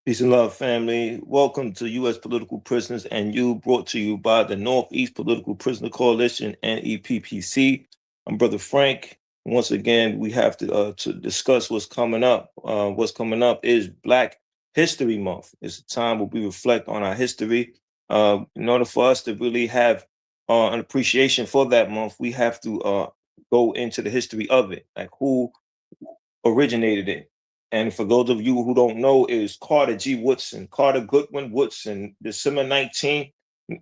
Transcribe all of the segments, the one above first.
Peace and love, family. Welcome to U.S. Political Prisoners and You, brought to you by the Northeast Political Prisoner Coalition, NEPPC. I'm Brother Frank. Once again, we have to discuss what's coming up. What's coming up is Black History Month. It's a time where we reflect on our history. In order for us to really have an appreciation for that month, we have to go into the history of it, like who originated it. And for those of you who don't know, is Carter G. Woodson, Carter Goodwin Woodson, December 19th,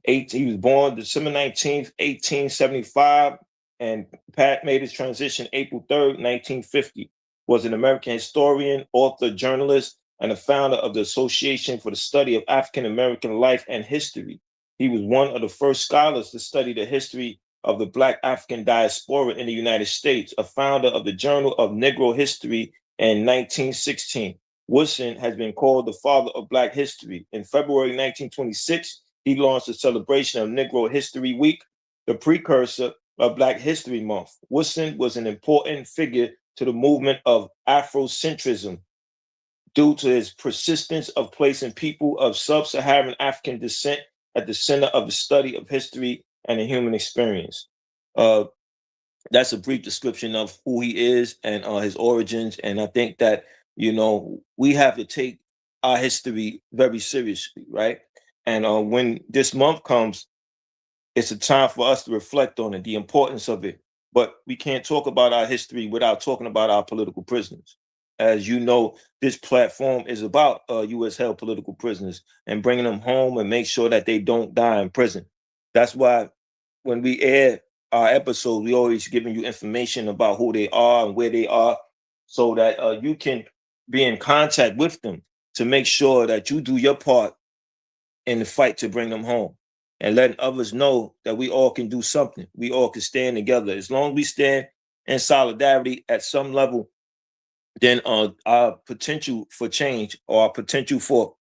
18, he was born December 19th, 1875, and Pat made his transition April 3rd, 1950, was an American historian, author, journalist, and the founder of the Association for the Study of African American Life and History. He was one of the first scholars to study the history of the Black African diaspora in the United States, a founder of the Journal of Negro History in 1916. Woodson has been called the father of Black history. In February 1926, he launched the celebration of Negro History Week, the precursor of Black History Month. Woodson was an important figure to the movement of Afrocentrism due to his persistence of placing people of sub-Saharan African descent at the center of the study of history and the human experience. Uh, that's a brief description of who he is and his origins. And I think that, we have to take our history very seriously, right? And when this month comes, it's a time for us to reflect on it, the importance of it. But we can't talk about our history without talking about our political prisoners. As you know, this platform is about U.S. held political prisoners and bringing them home and make sure that they don't die in prison. That's why when we air our episodes, we always giving you information about who they are and where they are, so that you can be in contact with them to make sure that you do your part in the fight to bring them home, and letting others know that we all can do something. We all can stand together. As long as we stand in solidarity at some level, then our potential for change, or our potential for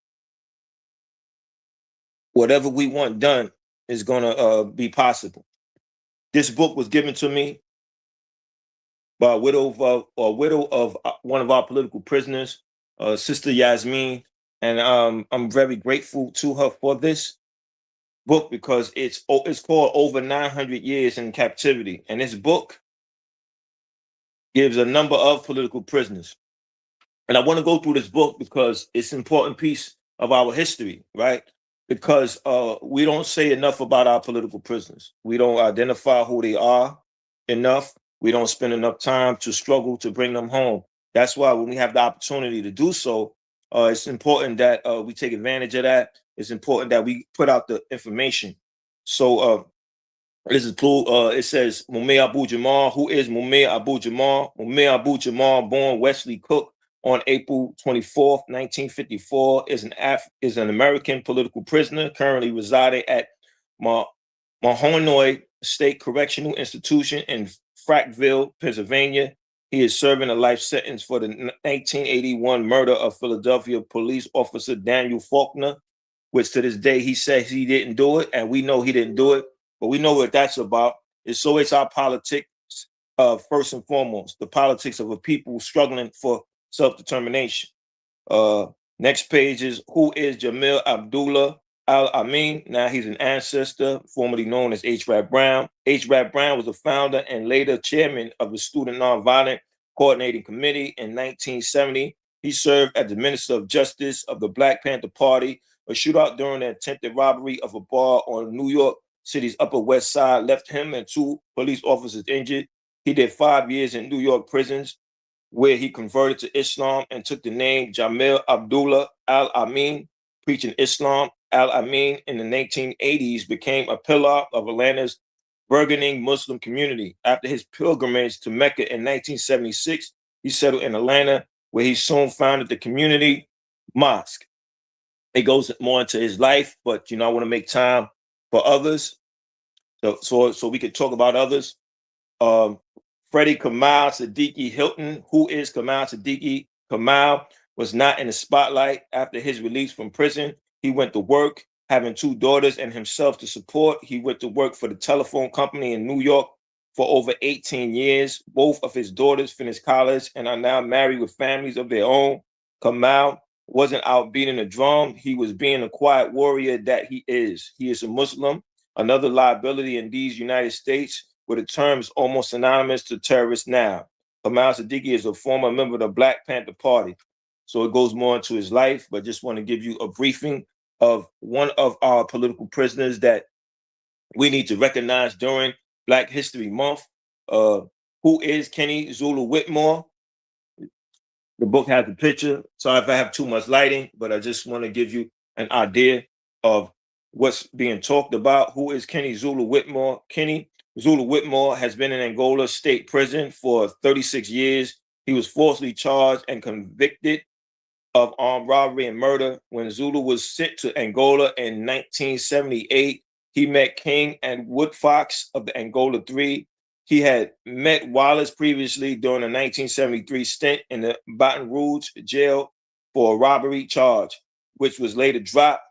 whatever we want done, is going to be possible. This book was given to me by a widow of one of our political prisoners, Sister Yasmin, and I'm very grateful to her for this book because it's called Over 900 Years in Captivity, and this book gives a number of political prisoners. And I want to go through this book because it's an important piece of our history, right? Because we don't say enough about our political prisoners. We don't identify who they are enough. We don't spend enough time to struggle to bring them home. That's why when we have the opportunity to do so, it's important that we take advantage of that. It's important that we put out the information. So this is cool. It says Mumia Abu-Jamal. Who is Mumia Abu-Jamal? Mumia Abu-Jamal, born Wesley Cook on April 24th, 1954, is an American political prisoner currently residing at Mahanoy State Correctional Institution in Frackville, Pennsylvania. He is serving a life sentence for the 1981 murder of Philadelphia police officer Daniel Faulkner, which to this day he says he didn't do it, and we know he didn't do it, but we know what that's about. It's always our politics, first and foremost, the politics of a people struggling for self-determination. Next page is who is Jamil Abdullah Al-Amin. Now he's an ancestor, formerly known as H. Rap Brown. H. Rap Brown was the founder and later chairman of the Student Nonviolent Coordinating Committee in 1970. He served as the Minister of Justice of the Black Panther Party. A shootout during the attempted robbery of a bar on New York City's Upper West Side left him and two police officers injured. He did 5 years in New York prisons, where he converted to Islam and took the name Jamil Abdullah Al-Amin, preaching Islam. Al-Amin in the 1980s became a pillar of Atlanta's burgeoning Muslim community. After his pilgrimage to Mecca in 1976, he settled in Atlanta, where he soon founded the Community Mosque. It goes more into his life, but I want to make time for others, so we could talk about others. Freddie Kamal Siddiqui Hilton. Who is Kamal Siddiqui? Kamal was not in the spotlight after his release from prison. He went to work, having two daughters and himself to support. He went to work for the telephone company in New York for over 18 years. Both of his daughters finished college and are now married with families of their own. Kamal wasn't out beating a drum. He was being a quiet warrior that he is. He is a Muslim, another liability in these United States, where the term is almost synonymous to terrorist now. Kamal Siddiqui is a former member of the Black Panther Party. So it goes more into his life, but just want to give you a briefing of one of our political prisoners that we need to recognize during Black History Month. Who is Kenny Zulu Whitmore? The book has a picture. Sorry if I have too much lighting, but I just want to give you an idea of what's being talked about. Who is Kenny Zulu Whitmore? Kenny Zulu Whitmore has been in Angola State Prison for 36 years. He was falsely charged and convicted of armed robbery and murder. When Zulu was sent to Angola in 1978, he met King and Woodfox of the Angola Three. He had met Wallace previously during a 1973 stint in the Baton Rouge jail for a robbery charge, which was later dropped.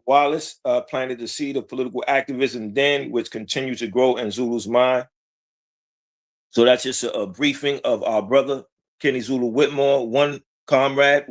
Wallace planted the seed of political activism then, which continued to grow in Zulu's mind. So that's just a briefing of our brother, Kenny Zulu Whitmore, one comrade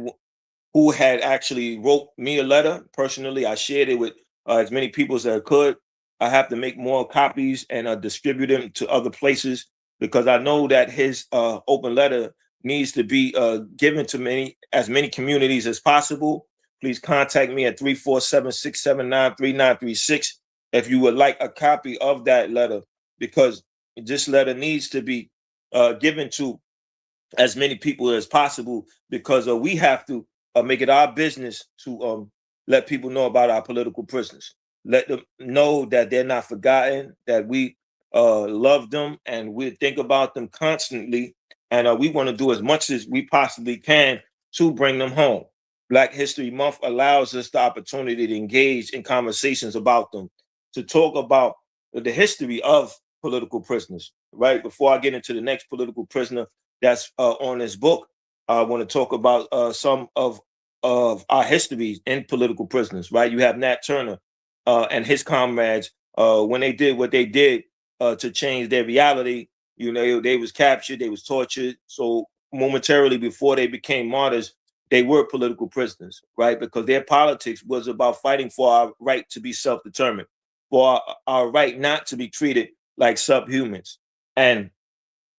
who had actually wrote me a letter. Personally, I shared it with as many people as I could. I have to make more copies and distribute them to other places because I know that his open letter needs to be given to as many communities as possible. Please contact me at 347-679-3936 if you would like a copy of that letter, because this letter needs to be given to as many people as possible, because we have to make it our business to let people know about our political prisoners. Let them know that they're not forgotten, that we love them and we think about them constantly. And we want to do as much as we possibly can to bring them home. Black History Month allows us the opportunity to engage in conversations about them, to talk about the history of political prisoners, right? Before I get into the next political prisoner that's on this book, I want to talk about some of our history in political prisoners, right? You have Nat Turner and his comrades when they did what they did to change their reality. You know, they was captured, they was tortured. So momentarily before they became martyrs, they were political prisoners, right? Because their politics was about fighting for our right to be self-determined, for our right not to be treated like subhumans. And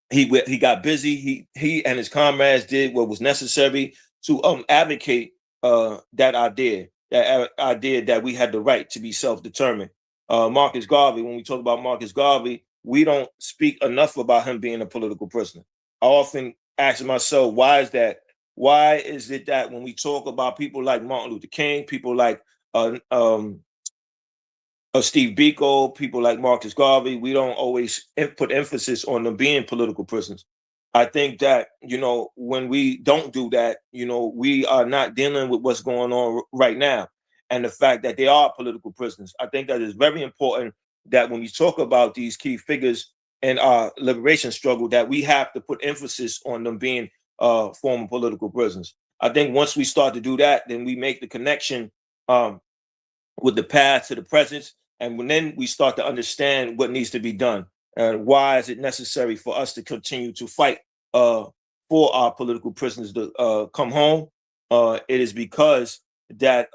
he got busy. He and his comrades did what was necessary to advocate that idea that we had the right to be self-determined. Marcus Garvey, when we talk about Marcus Garvey, we don't speak enough about him being a political prisoner. I often ask myself, why is that? Why is it that when we talk about people like Martin Luther King, people like Steve Biko, people like Marcus Garvey, we don't always put emphasis on them being political prisoners? I think that, you know, when we don't do that, you know, we are not dealing with what's going on right now and the fact that they are political prisoners. I think that is very important that when we talk about these key figures in our liberation struggle, that we have to put emphasis on them being former political prisoners. I think once we start to do that, then we make the connection with the past to the present, and then we start to understand what needs to be done and why is it necessary for us to continue to fight for our political prisoners to come home. It is because that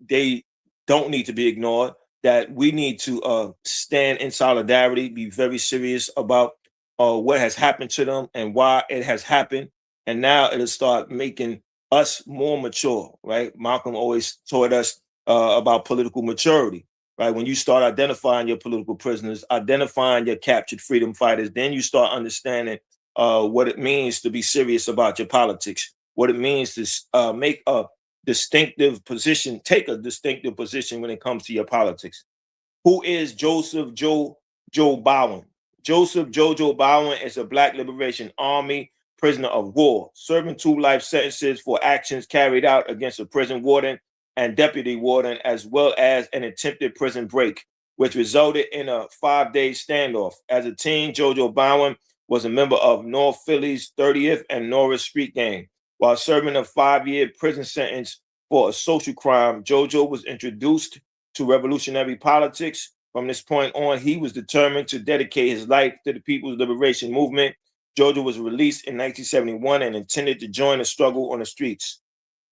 they don't need to be ignored, that we need to stand in solidarity, be very serious about what has happened to them and why it has happened. And now it'll start making us more mature, right? Malcolm always taught us about political maturity, right? When you start identifying your political prisoners, identifying your captured freedom fighters, then you start understanding what it means to be serious about your politics, what it means to make a distinctive position, take a distinctive position when it comes to your politics. Who is Joseph Jojo Bowen? Joseph Jojo Bowen is a Black Liberation Army prisoner of war, serving 2 life sentences for actions carried out against a prison warden and deputy warden, as well as an attempted prison break, which resulted in a 5-day standoff. As a teen, Jojo Bowen was a member of North Philly's 30th and Norris Street Gang. While serving a 5-year prison sentence for a social crime, Jojo was introduced to revolutionary politics. From this point on, he was determined to dedicate his life to the People's Liberation Movement. Jojo was released in 1971 and intended to join the struggle on the streets.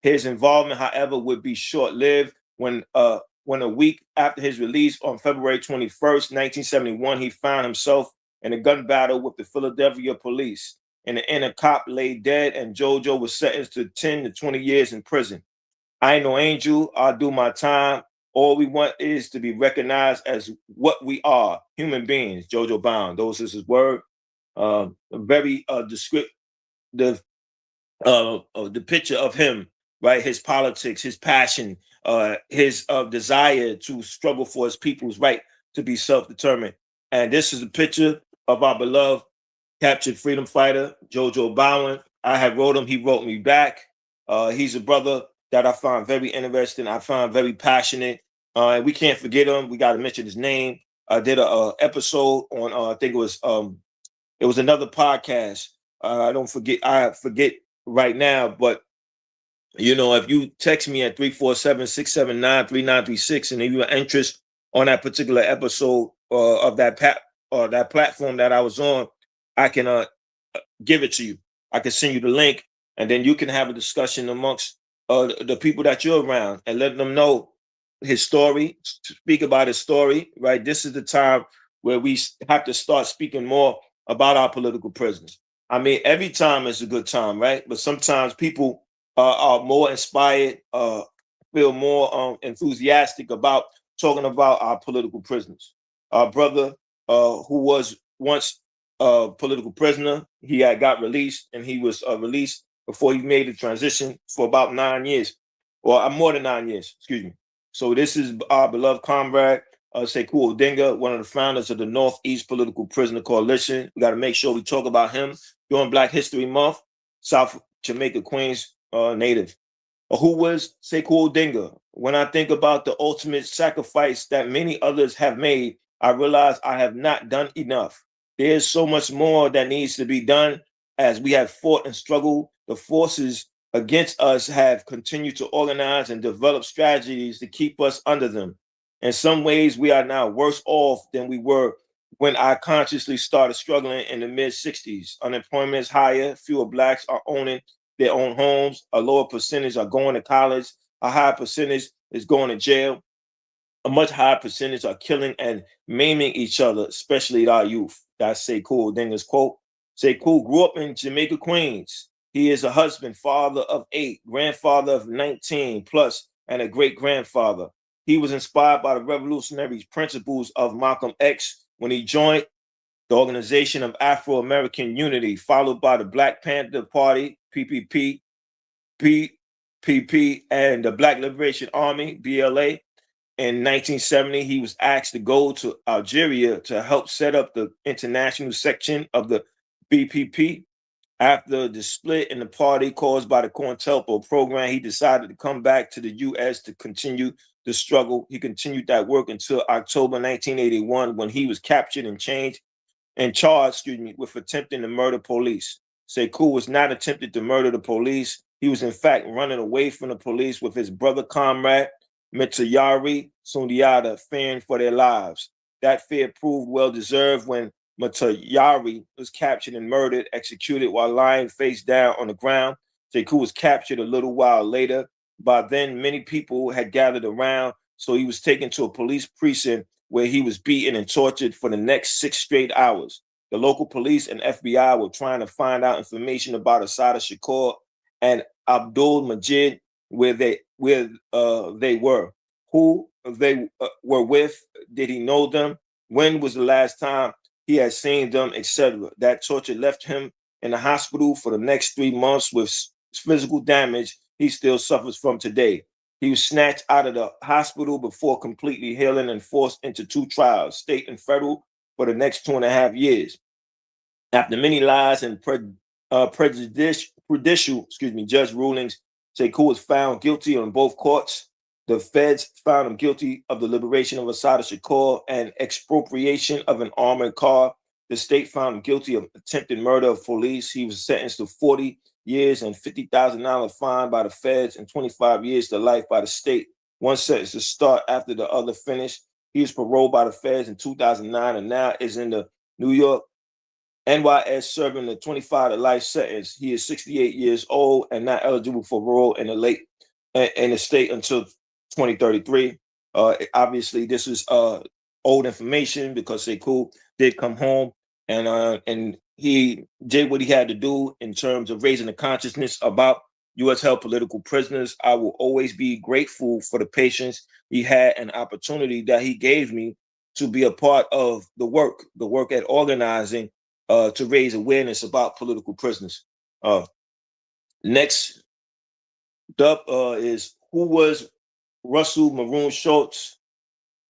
His involvement, however, would be short-lived when a week after his release on February 21st, 1971, he found himself in a gun battle with the Philadelphia police. In the end, a cop lay dead, and JoJo was sentenced to 10 to 20 years in prison. I ain't no angel. I'll do my time. All we want is to be recognized as what we are, human beings. JoJo Bound. Those is his word. Very descriptive, the picture of him, right? His politics, his passion, his desire to struggle for his people's right to be self-determined. And this is a picture of our beloved captured freedom fighter, JoJo Bowen. I had wrote him. He wrote me back. He's a brother that I found very interesting. I found very passionate. We can't forget him. We got to mention his name. I did a episode on, I think it was another podcast. I forget right now, but if you text me at 347-679-3936, and if you are interested on that particular episode of that platform that I was on, I can give it to you. I can send you the link, and then you can have a discussion amongst the people that you're around and let them know his story, speak about his story, right? This is the time where we have to start speaking more about our political prisoners. I mean, every time is a good time, right? But sometimes people are more inspired, feel more enthusiastic about talking about our political prisoners. Our brother, who was once a political prisoner, he had got released, and he was released before he made the transition for about 9 years, or more than 9 years, excuse me. So this is our beloved comrade, Sekou Odinga, one of the founders of the Northeast Political Prisoner Coalition. We got to make sure we talk about him during Black History Month. South Jamaica, Queens native. Who was Sekou Odinga? When I think about the ultimate sacrifice that many others have made, I realize I have not done enough. There's so much more that needs to be done. As we have fought and struggled, the forces against us have continued to organize and develop strategies to keep us under them. In some ways, we are now worse off than we were when I consciously started struggling in the mid-60s. Unemployment is higher, fewer Blacks are owning their own homes, a lower percentage are going to college, a higher percentage is going to jail, a much higher percentage are killing and maiming each other, especially our youth. That's Sekou Odinga's quote. Sekou grew up in Jamaica, Queens. He is a husband, father of 8, grandfather of 19 plus, and a great-grandfather. He was inspired by the revolutionary principles of Malcolm X when he joined the Organization of Afro-American Unity, followed by the Black Panther Party, PPP, and the Black Liberation Army, BLA. In 1970, he was asked to go to Algeria to help set up the international section of the BPP. After the split in the party caused by the COINTELPRO program, he decided to come back to the U.S. to continue the struggle. He continued that work until October 1981, when he was captured and charged with attempting to murder police. Sekou was not attempted to murder the police. He was in fact running away from the police with his brother comrade, Mutayari Sundiata, fearing for their lives. That fear proved well-deserved when Mutayari was captured and murdered, executed while lying face down on the ground. Sekou was captured a little while later. By then, many people had gathered around, so he was taken to a police precinct where he was beaten and tortured for the next 6 straight hours. The local police and FBI were trying to find out information about Assata Shakur and Abdul Majid, where they were, who they were with, did he know them, when was the last time he had seen them, etc. That torture left him in the hospital for the next 3 months with physical damage he still suffers from today. He was snatched out of the hospital before completely healing and forced into 2 trials, state and federal, for the next 2.5 years. After many lies and prejudicial judge rulings, Sekou was found guilty on both courts. The feds found him guilty of the liberation of Assata Shakur and expropriation of an armored car. The state found him guilty of attempted murder of police. He was sentenced to 40 years and $50,000 fine by the feds and 25 years to life by the state. One sentence to start after the other finished. He was paroled by the feds in 2009 and now is in the New York NYS serving a 25 to life sentence. He is 68 years old and not eligible for parole in the state until 2033. Obviously, this is old information because Sekou did come home and he did what he had to do in terms of raising the consciousness about U.S. held political prisoners. I will always be grateful for the patience he had and opportunity that he gave me to be a part of the work at organizing to raise awareness about political prisoners. Next up is who was Russell Maroon Shorts.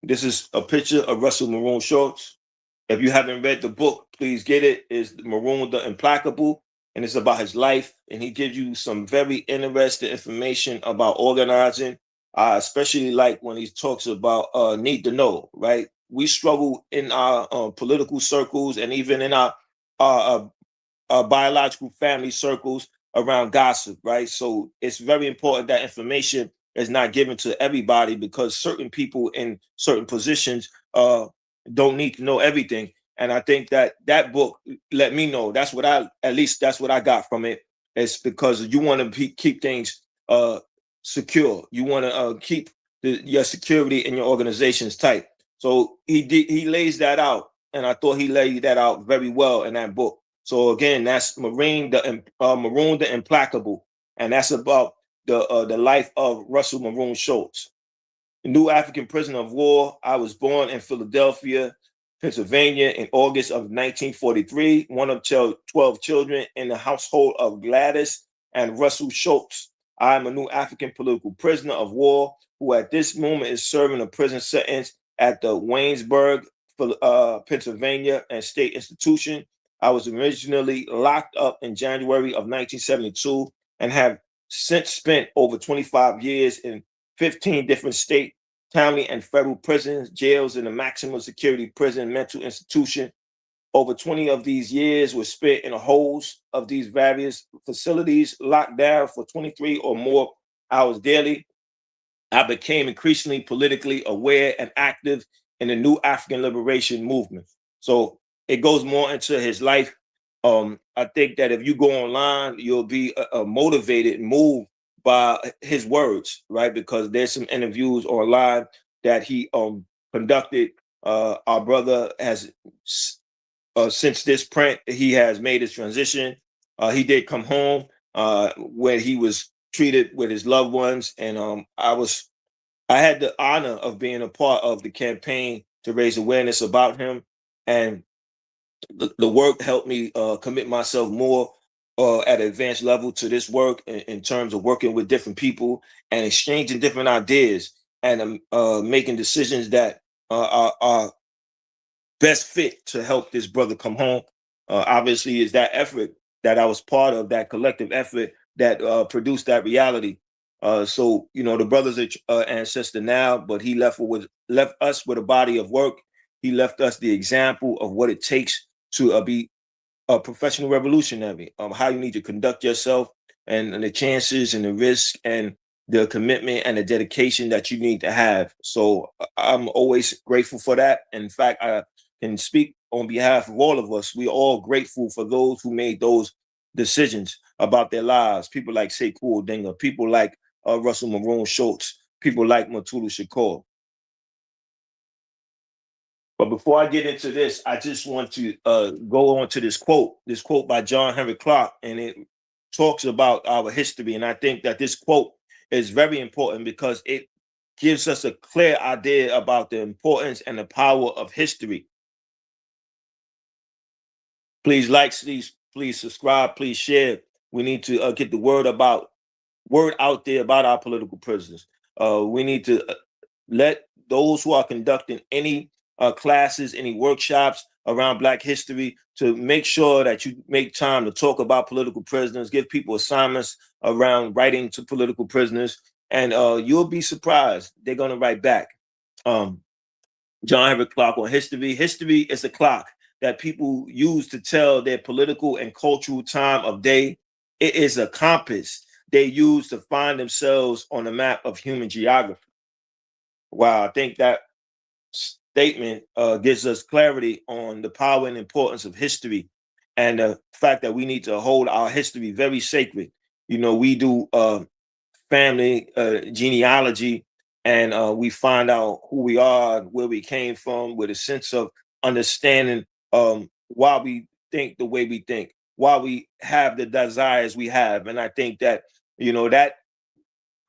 This is a picture of Russell Maroon Shorts. If you haven't read the book, please get it. It's Maroon the Implacable, and it's about his life. And he gives you some very interesting information about organizing. Especially like when he talks about need to know, right? We struggle in our political circles and even in our biological family circles around gossip, right? So it's very important that information is not given to everybody because certain people in certain positions don't need to know everything. And I think that book let me know. That's what that's what I got from it. It's because you want to keep things secure. You want to keep your security in your organizations tight. So he lays that out, and I thought he laid that out very well in that book. So again, that's Maroon the Implacable, and that's about the life of Russell Maroon Shorts. A new African prisoner of war. I was born in Philadelphia, Pennsylvania in August of 1943, one of 12 children in the household of Gladys and Russell Shorts. I am a new African political prisoner of war who at this moment is serving a prison sentence at the Waynesburg, Pennsylvania and state institution. I was originally locked up in January of 1972 and have since spent over 25 years in 15 different state, county, and federal prisons, jails, and a maximum security prison mental institution. Over 20 of these years were spent in the holes of these various facilities, locked down for 23 or more hours daily. I became increasingly politically aware and active in the new African liberation movement. So it goes more into his life. I think that if you go online, you'll be motivated, moved by his words, right? Because there's some interviews online that he conducted. Our brother has since this print, he has made his transition. He did come home where he was treated with his loved ones, and I had the honor of being a part of the campaign to raise awareness about him, and the work helped me commit myself more at an advanced level to this work in terms of working with different people and exchanging different ideas and making decisions that are best fit to help this brother come home. Obviously, is that effort that I was part of, that collective effort that produced that reality. So the brother's ancestor now, but he left us with a body of work. He left us the example of what it takes to be a professional revolutionary. How you need to conduct yourself, and the chances and the risk and the commitment and the dedication that you need to have. So I'm always grateful for that. In fact, I can speak on behalf of all of us. We're all grateful for those who made those decisions about their lives. People like Sekou Odinga, people like Russell Maroon Shorts, people like Mutulu Shakur. But before I get into this, I just want to go on to this quote by John Henry Clark, and it talks about our history. And I think that this quote is very important because it gives us a clear idea about the importance and the power of history. Please like, please subscribe, please share. We need to get the word out there about our political prisoners. We need to let those who are conducting any classes, any workshops around Black history to make sure that you make time to talk about political prisoners, give people assignments around writing to political prisoners, and you'll be surprised. They're going to write back. John Henry Clark on history. History is a clock that people use to tell their political and cultural time of day. It is a compass they use to find themselves on the map of human geography. Wow, I think that statement gives us clarity on the power and importance of history and the fact that we need to hold our history very sacred. We do family genealogy, and we find out who we are, where we came from, with a sense of understanding why we think the way we think, why we have the desires we have. And I think that that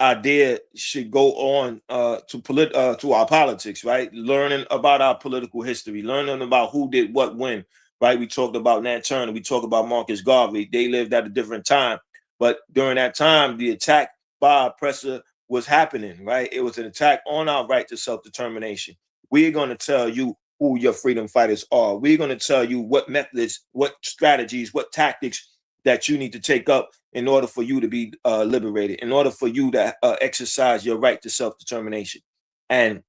idea should go on to our politics, right? Learning about our political history, learning about who did what when, right? We talked about Nat Turner, we talked about Marcus Garvey. They lived at a different time, but during that time, the attack by oppressor was happening, right? It was an attack on our right to self-determination. We're going to tell you who your freedom fighters are. We're going to tell you what methods, what strategies, what tactics that you need to take up in order for you to be liberated, in order for you to exercise your right to self-determination. And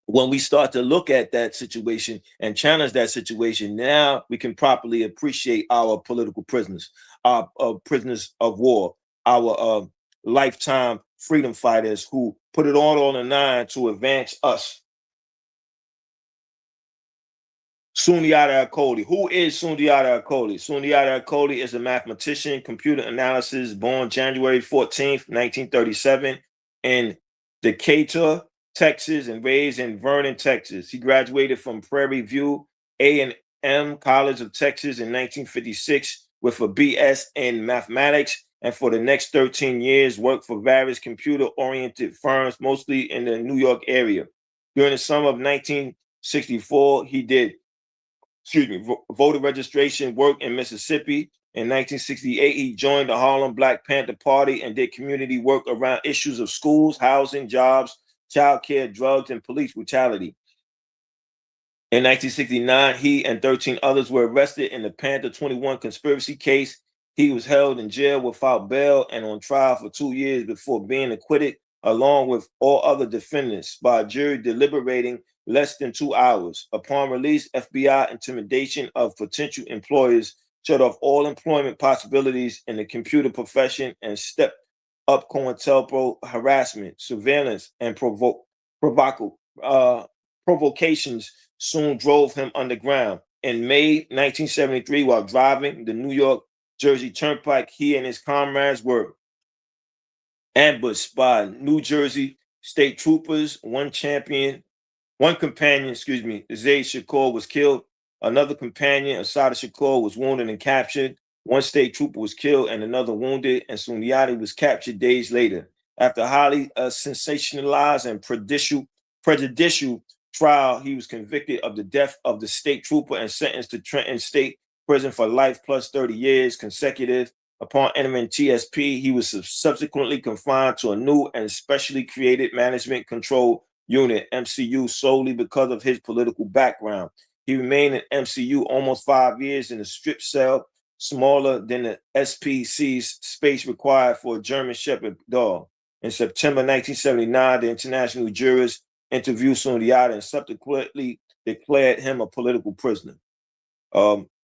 when we start to look at that situation and challenge that situation, now we can properly appreciate our political prisoners, our prisoners of war, our lifetime freedom fighters who put it all on the line to advance us. Sundiata Acoli. Who is Sundiata Acoli? Sundiata Acoli is a mathematician, computer analysis, born January 14th, 1937, in Decatur, Texas, and raised in Vernon, Texas. He graduated from Prairie View A&M College of Texas in 1956 with a BS in mathematics, and for the next 13 years worked for various computer-oriented firms, mostly in the New York area. During the summer of 1964, he did voter registration work in Mississippi. In 1968, he joined the Harlem Black Panther Party and did community work around issues of schools, housing, jobs, child care, drugs, and police brutality. In 1969, he and 13 others were arrested in the Panther 21 conspiracy case. He was held in jail without bail and on trial for 2 years before being acquitted, along with all other defendants, by a jury deliberating less than 2 hours. Upon release, FBI intimidation of potential employers shut off all employment possibilities in the computer profession and stepped up COINTELPRO harassment, surveillance, and provocations soon drove him underground. In May 1973, while driving the New York Jersey Turnpike, he and his comrades were ambushed by New Jersey state troopers. One companion, Zaid Shakur, was killed. Another companion, Assata Shakur, was wounded and captured. One state trooper was killed and another wounded, and Sundiata was captured days later. After a highly sensationalized and prejudicial trial, he was convicted of the death of the state trooper and sentenced to Trenton State Prison for life plus 30 years consecutive. Upon entering TSP, he was subsequently confined to a new and specially created management control unit, MCU, solely because of his political background. He remained in MCU almost 5 years in a strip cell, smaller than the SPC's space required for a German Shepherd dog. In September 1979, the international jurors interviewed Sundiata and subsequently declared him a political prisoner.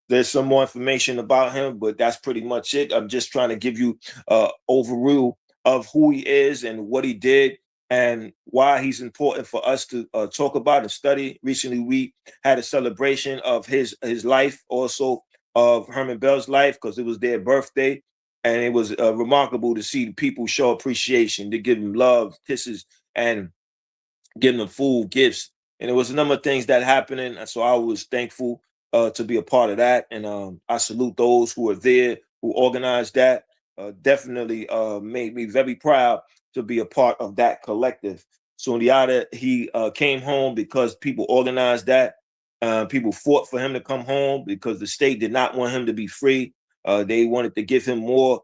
There's some more information about him, but that's pretty much it. I'm just trying to give you an overview of who he is and what he did and why he's important for us to talk about and study. Recently, we had a celebration of his life, also of Herman Bell's life, because it was their birthday. And it was remarkable to see people show appreciation, to give him love, kisses, and giving them food, gifts. And there was a number of things that happened. And so I was thankful to be a part of that. And I salute those who are there, who organized that. Definitely made me very proud to be a part of that collective. Sundiata, he came home because people organized that. People fought for him to come home because the state did not want him to be free. They wanted to give him more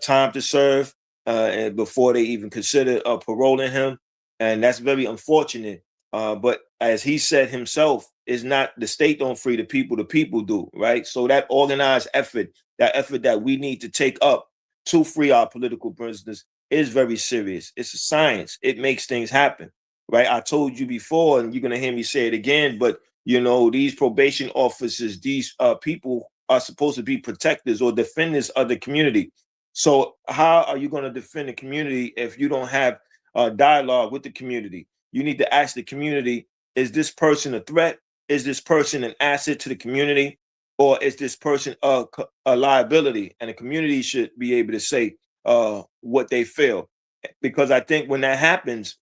time to serve and before they even considered paroling him. And that's very unfortunate. But as he said himself, it's not the state don't free the people do, right? So that organized effort, that effort that we need to take up to free our political prisoners is very serious. It's a science. It makes things happen, right? I told you before, and you're going to hear me say it again, but these probation officers, these people are supposed to be protectors or defenders of the community. So how are you going to defend the community if you don't have dialogue with the community? You need to ask the community, is this person a threat? Is this person an asset to the community? or is this person a liability? And the community should be able to say what they feel, because I think when that happens,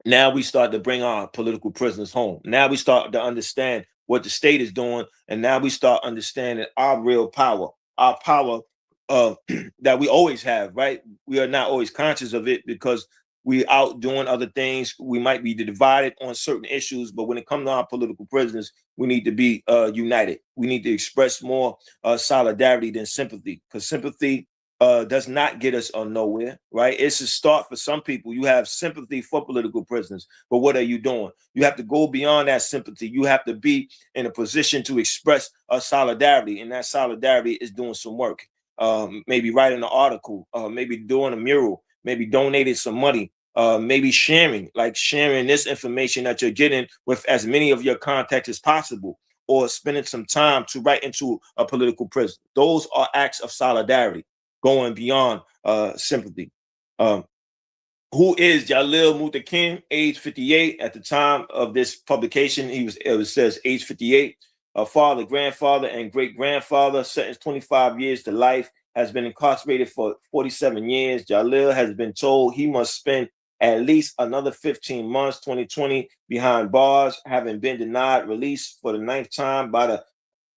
now we start to bring our political prisoners home. Now we start to understand what the state is doing, and now we start understanding our real power, our power that we always have. Right? We are not always conscious of it because we out doing other things. We might be divided on certain issues, but when it comes to our political prisoners, we need to be united. We need to express more solidarity than sympathy, because sympathy does not get us on nowhere, right? It's a start for some people. You have sympathy for political prisoners, but what are you doing? You have to go beyond that sympathy. You have to be in a position to express a solidarity, and that solidarity is doing some work. Maybe writing an article, maybe doing a mural, maybe donating some money, maybe sharing this information that you're getting with as many of your contacts as possible, or spending some time to write into a political prison. Those are acts of solidarity, going beyond sympathy. Um, who is Jalil Muntaqim, age 58 at the time of this publication? It says age 58. Father, grandfather, and great grandfather, sentenced 25 years to life, has been incarcerated for 47 years. Jalil has been told he must spend at least another 15 months, 2020, behind bars, having been denied release for the ninth time by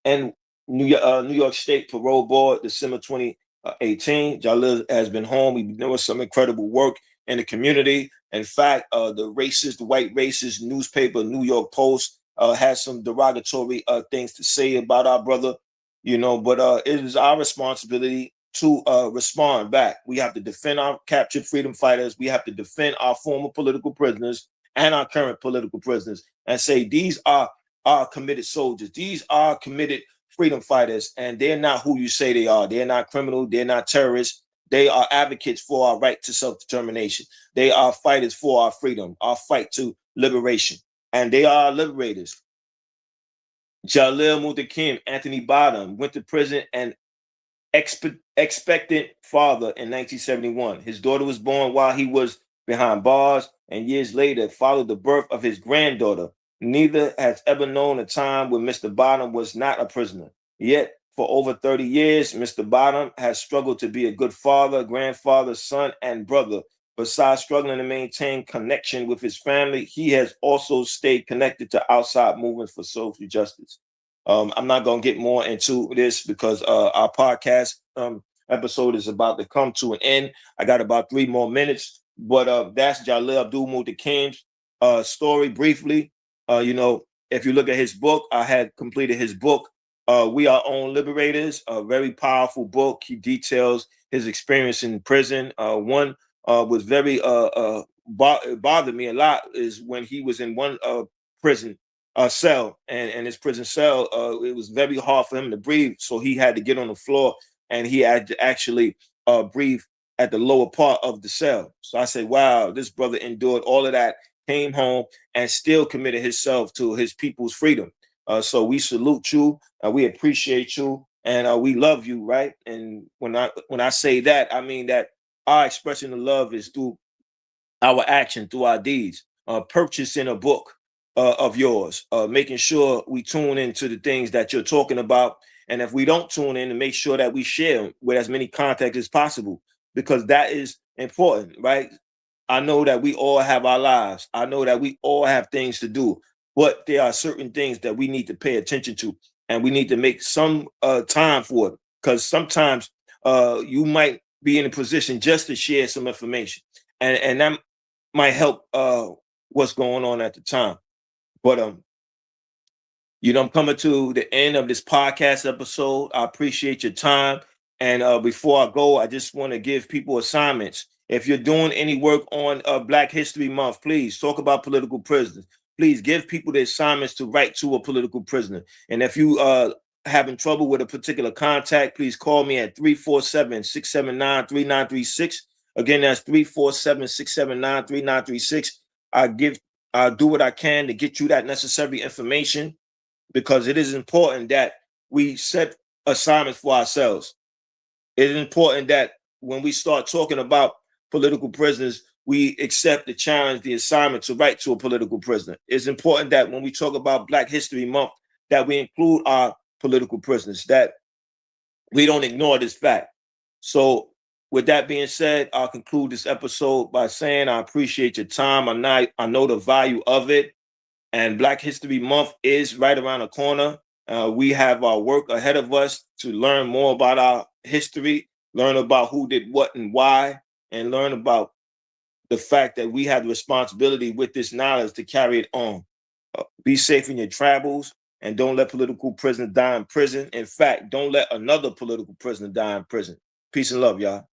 the New York State Parole Board, December 2018. Jalil has been home. He's been doing some incredible work in the community. In fact, the white racist newspaper, New York Post, has some derogatory things to say about our brother, but it is our responsibility to respond back. We have to defend our captured freedom fighters. We have to defend our former political prisoners and our current political prisoners, and say these are our committed soldiers. These are committed freedom fighters, and they're not who you say they are. They're not criminal. They're not terrorists. They are advocates for our right to self-determination. They are fighters for our freedom, our fight to liberation, and they are liberators. Jalil Muntaqim Anthony Bottom went to prison and expectant father in 1971. His daughter was born while he was behind bars, and years later followed the birth of his granddaughter. Neither has ever known a time when Mr. Bottom was not a prisoner. Yet, for over 30 years, Mr. Bottom has struggled to be a good father, grandfather, son, and brother. Besides struggling to maintain connection with his family, he has also stayed connected to outside movements for social justice. I'm not going to get more into this because our podcast episode is about to come to an end. I got about 3 more minutes, but that's Jalil Abdul Muntaqim's story briefly. If you look at his book, I had completed his book, We Are Own Liberators, a very powerful book. He details his experience in prison. One was very bothered me a lot is when he was in one prison cell, and his prison cell, it was very hard for him to breathe, so he had to get on the floor, and he had to actually breathe at the lower part of the cell. So I said, wow, this brother endured all of that, came home, and still committed himself to his people's freedom. So we salute you, we appreciate you, and we love you, right? And when I say that, I mean that our expression of love is through our action, through our deeds. Purchasing a book of yours, making sure we tune into the things that you're talking about. And if we don't tune in, to make sure that we share with as many contacts as possible, because that is important, right? I know that we all have our lives. I know that we all have things to do, but there are certain things that we need to pay attention to, and we need to make some time for it, because sometimes you might be in a position just to share some information, and that might help what's going on at the time. But I'm coming to the end of this podcast episode. I appreciate your time. And before I go, I just want to give people assignments. If you're doing any work on Black History Month, please talk about political prisoners. Please give people the assignments to write to a political prisoner. And if you having trouble with a particular contact, please call me at 347-679-3936. Again, that's 347-679-3936. I'll do what I can to get you that necessary information, because it is important that we set assignments for ourselves. It is important that when we start talking about political prisoners, we accept the challenge, the assignment to write to a political prisoner. It's important that when we talk about Black History Month, that we include our political prisoners, that we don't ignore this fact. So with that being said, I'll conclude this episode by saying I appreciate your time. I know the value of it. And Black History Month is right around the corner. We have our work ahead of us to learn more about our history, learn about who did what and why, and learn about the fact that we have the responsibility with this knowledge to carry it on. Be safe in your travels, and don't let political prisoners die in prison. In fact, don't let another political prisoner die in prison. Peace and love, y'all.